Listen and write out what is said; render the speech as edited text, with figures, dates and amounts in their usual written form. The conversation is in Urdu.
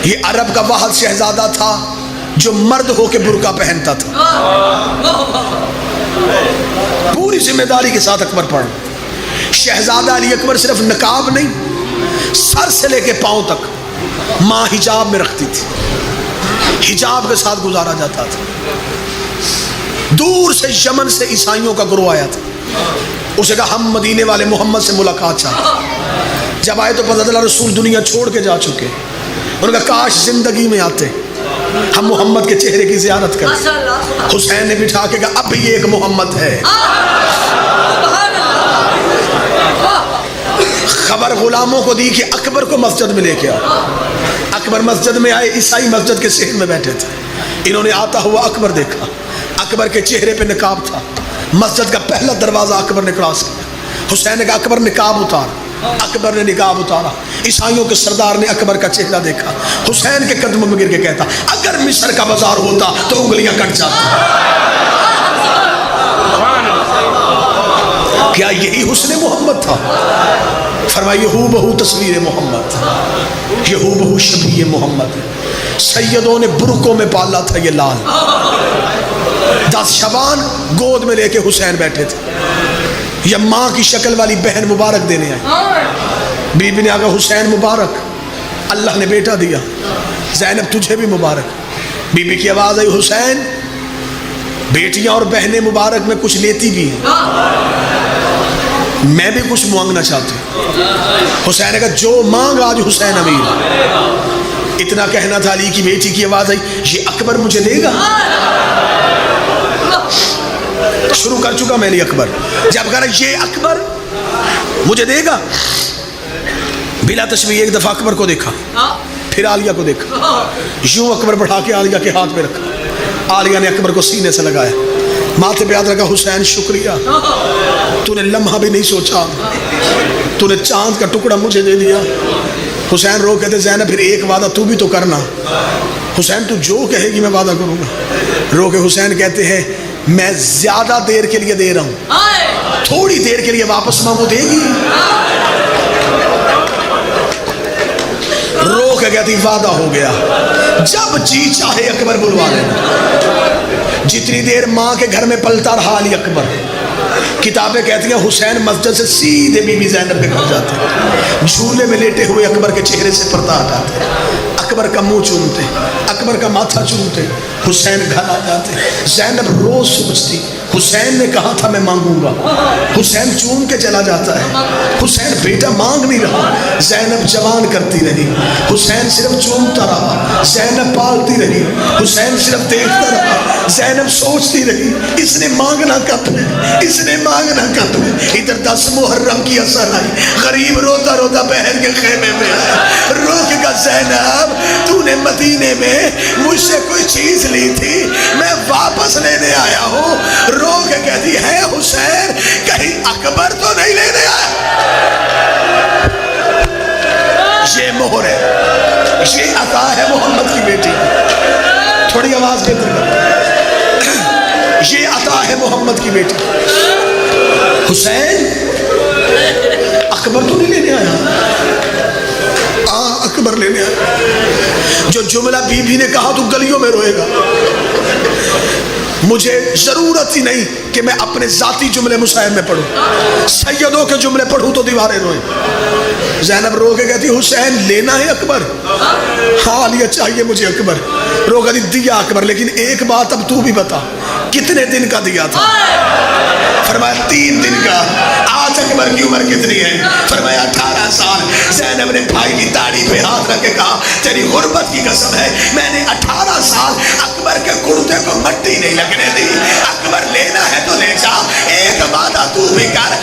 یہ عرب کا واحد شہزادہ تھا جو مرد ہو کے برقع پہنتا تھا. پوری ذمہ داری کے ساتھ اکبر پڑھ. شہزادہ علی اکبر صرف نقاب نہیں، سر سے لے کے پاؤں تک ماں حجاب میں رکھتی تھی، حجاب کے ساتھ گزارا جاتا تھا. دور سے یمن سے عیسائیوں کا گروہ آیا تھا. اسے کہا ہم مدینے والے محمد سے ملاقات چاہتے. جب آئے تو پتہ چلا رسول دنیا چھوڑ کے جا چکے. انہوں نے کہا کاش زندگی میں آتے، ہم محمد کے چہرے کی زیارت کرتے. حسین نے بٹھا کے کہا اب بھی ایک محمد ہے. خبر غلاموں کو دی کہ اکبر کو مسجد میں لے کے آؤ. اکبر مسجد میں آئے، عیسائی مسجد کے صحن میں بیٹھے تھے. انہوں نے آتا ہوا اکبر دیکھا. اکبر کے چہرے پہ نقاب تھا. مسجد کا پہلا دروازہ اکبر نے کراس کیا. حسین نے کہا اکبر نقاب اتار. اکبر نے نقاب اتارا. عیسائیوں کے سردار نے اکبر کا چہرہ دیکھا. حسین کے قدموں میں گر کے کہتا اگر مصر کا بازار ہوتا تو انگلیاں کٹ جاتی. کیا یہی حسن محمد تھا؟ فرمائیے ہو بہو تصویر محمد، یہ ہو بہو شبیہ محمد. سیدوں نے برقوں میں پالا تھا یہ لال. 10 شبان گود میں لے کے حسین بیٹھے تھے. یہ ماں کی شکل والی بہن مبارک دینے آئی. بی بی نے آگا حسین مبارک، اللہ نے بیٹا دیا. زینب تجھے بھی مبارک. بی بی کی آواز آئی حسین بیٹیاں اور بہنیں مبارک میں کچھ لیتی بھی ہیں، میں بھی کچھ مانگنا چاہتی ہوں. حسین نے کہا جو مانگ آج حسین امیر. اتنا کہنا تھا علی کی بیٹی کی آواز آئی یہ اکبر مجھے دے گا. شروع کر چکا میں نے اکبر. جب کہا یہ اکبر مجھے دے گا، بلا تشبیہ ایک دفعہ اکبر کو دیکھا، پھر عالیہ کو دیکھا. یوں اکبر بڑھا کے عالیہ کے ہاتھ میں رکھا. عالیہ نے اکبر کو سینے سے لگایا، ماتھے پہ یاد رکھا حسین شکریہ، تو نے لمحہ بھی نہیں سوچا، تو نے چاند کا ٹکڑا مجھے دے دیا. حسین رو کہتے زینب پھر ایک وعدہ تو بھی تو کرنا. حسین تو جو کہے گی میں وعدہ کروں گا. رو کے حسین کہتے ہیں میں زیادہ دیر کے لیے دے رہا ہوں، تھوڑی دیر کے لیے واپس مانگو دے گی. رو کے کہتی وعدہ ہو گیا، جب جی چاہے اکبر بلوا لینا. جتنی دیر ماں کے گھر میں پلتا رہا علی اکبر. کتابیں کہتی ہیں حسین مسجد سے سیدھے بی بی زینب کے گھر جاتے، جھولے میں لیٹے ہوئے اکبر کے چہرے سے پردہ ہٹاتے، اکبر کا منہ چومتے، اکبر کا ماتھا چومتے. حسین گھر آ جاتے. زینب روز سوچتی حسین نے کہا تھا میں مانگوں گا. حسین چوم کے چلا جاتا ہے. حسین بیٹا مانگ نہیں رہا. زینب جوان کرتی رہی، حسین صرف چومتا رہا. زینب پالتی رہی، حسین صرف دیکھتا رہا. زینب سوچتی رہی اس نے مانگنا کب ہے، اس نے مانگنا کب ہے. ادھر 10 محرم کی اثر آئی. غریب روتا روتا بہن کے خیمے میں آیا. رو کے کہا زینب تو نے مدینے میں مجھ سے کوئی چیز لی تھی، میں واپس لینے آیا ہوں. رو کے کہتی ہے حسین کہیں اکبر تو نہیں لینے آیا. یہ مہر ہے، یہ عطا ہے محمد کی بیٹی. تھوڑی آواز بہتر کر. یہ عطا ہے محمد کی بیٹی. حسین اکبر تو نہیں لینے آیا، اکبر لینے آیا. جو جملہ بی بی نے کہا تو گلیوں میں روئے گا. مجھے ضرورت ہی نہیں کہ میں اپنے ذاتی جملے مصاحب میں پڑھوں، سیدوں کے جملے پڑھوں تو دیواریں روئیں. زینب رو کے کہتی حسین لینا ہے اکبر؟ ہاں علیہ چاہیے مجھے اکبر. رو کہتی دیا اکبر، لیکن ایک بات اب تو بھی بتا کتنے دن کا دیا تھا؟ فرمایا 3 دن کا. آج اکبر کی عمر کتنی ہے؟ فرمایا 18 سال. زینب نے بھائی کی داڑھی پہ ہاتھ رکھ کے کہا تیری غربت کی قسم ہے میں نے 18 سال اکبر کے کرتے کو مٹی نہیں لگنے دی. اکبر لینا ہے تو لے جا، ایک وعدہ تو بھی کر